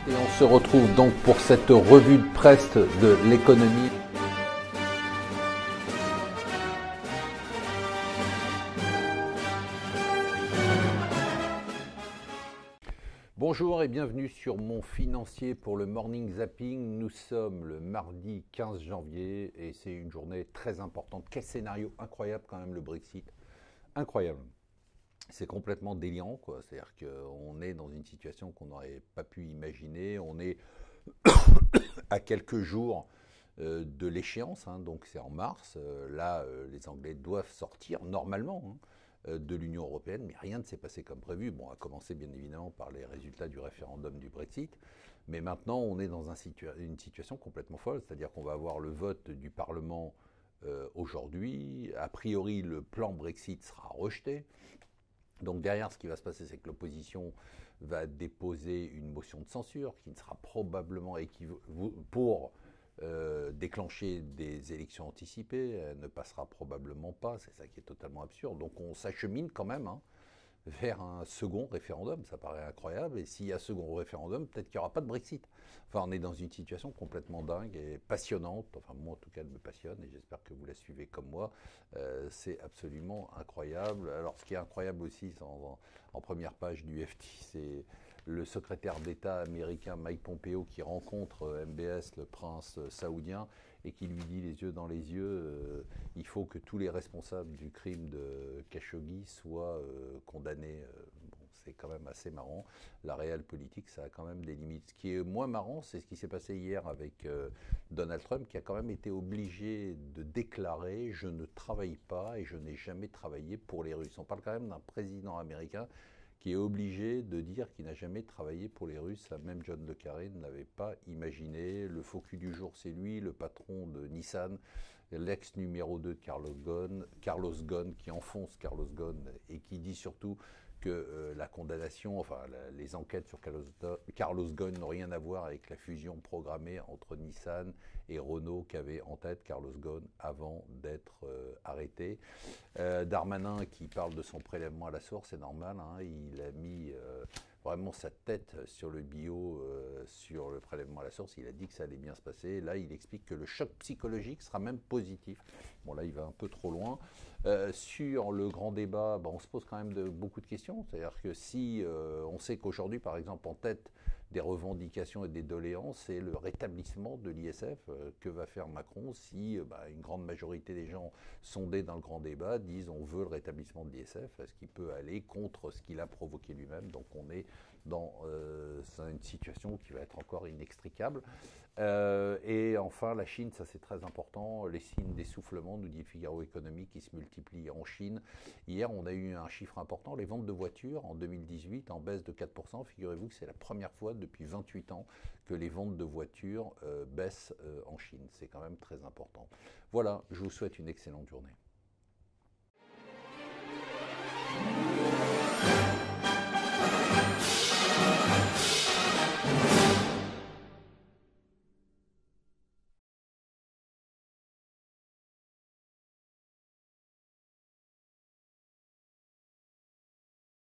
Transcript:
Et on se retrouve donc pour cette revue de presse de l'économie. Bonjour et bienvenue sur mon financier pour le Morning Zapping. Nous sommes le mardi 15 janvier et c'est une journée très importante. Quel scénario incroyable quand même le Brexit. Incroyable. C'est complètement délirant, quoi. C'est-à-dire qu'on est dans une situation qu'on n'aurait pas pu imaginer. On est à quelques jours de l'échéance, hein, donc c'est en mars. Les Anglais doivent sortir normalement de l'Union européenne, mais rien ne s'est passé comme prévu. Bon, à commencer bien évidemment par les résultats du référendum du Brexit, mais maintenant on est dans une situation complètement folle, c'est-à-dire qu'on va avoir le vote du Parlement aujourd'hui. A priori, le plan Brexit sera rejeté. Donc derrière, ce qui va se passer, c'est que l'opposition va déposer une motion de censure qui ne sera probablement pour déclencher des élections anticipées. Elle ne passera probablement pas, c'est ça qui est totalement absurde. Donc on s'achemine quand même vers un second référendum, ça paraît incroyable. Et s'il y a second référendum, peut-être qu'il n'y aura pas de Brexit. Enfin, on est dans une situation complètement dingue et passionnante. Enfin, moi, en tout cas, elle me passionne et j'espère que vous la suivez comme moi. C'est absolument incroyable. Alors, ce qui est incroyable aussi, en première page du FT, c'est le secrétaire d'État américain Mike Pompeo qui rencontre MBS, le prince saoudien, et qui lui dit les yeux dans les yeux, il faut que tous les responsables du crime de Khashoggi soient condamnés. Bon, c'est quand même assez marrant. La réelle politique, ça a quand même des limites. Ce qui est moins marrant, c'est ce qui s'est passé hier avec Donald Trump, qui a quand même été obligé de déclarer « je ne travaille pas et je n'ai jamais travaillé pour les Russes ». On parle quand même d'un président américain qui est obligé de dire qu'il n'a jamais travaillé pour les Russes. Même John le Carré ne l'avait pas imaginé. Le faux cul du jour, c'est lui, le patron de Nissan, l'ex numéro 2 de Carlos Ghosn, qui enfonce Carlos Ghosn et qui dit surtout que la condamnation, les enquêtes sur Carlos Ghosn n'ont rien à voir avec la fusion programmée entre Nissan et Renault qu'avait en tête Carlos Ghosn avant d'être arrêté. Darmanin qui parle de son prélèvement à la source, c'est normal, hein, il a mis vraiment sa tête sur le bio, sur le prélèvement à la source. Il a dit que ça allait bien se passer. Là, il explique que le choc psychologique sera même positif. Bon, là, il va un peu trop loin. Sur le grand débat, on se pose quand même beaucoup de questions. C'est-à-dire que si on sait qu'aujourd'hui, par exemple, en tête des revendications et des doléances, c'est le rétablissement de l'ISF. Que va faire Macron si une grande majorité des gens sondés dans le grand débat disent on veut le rétablissement de l'ISF, est-ce qu'il peut aller contre ce qu'il a provoqué lui-même? Donc on est dans une situation qui va être encore inextricable. Et enfin, la Chine, ça c'est très important, les signes d'essoufflement, nous dit Figaro Économie, qui se multiplient en Chine. Hier, on a eu un chiffre important, les ventes de voitures en 2018 en baisse de 4%. Figurez-vous que c'est la première fois depuis 28 ans que les ventes de voitures baissent en Chine. C'est quand même très important. Voilà, je vous souhaite une excellente journée.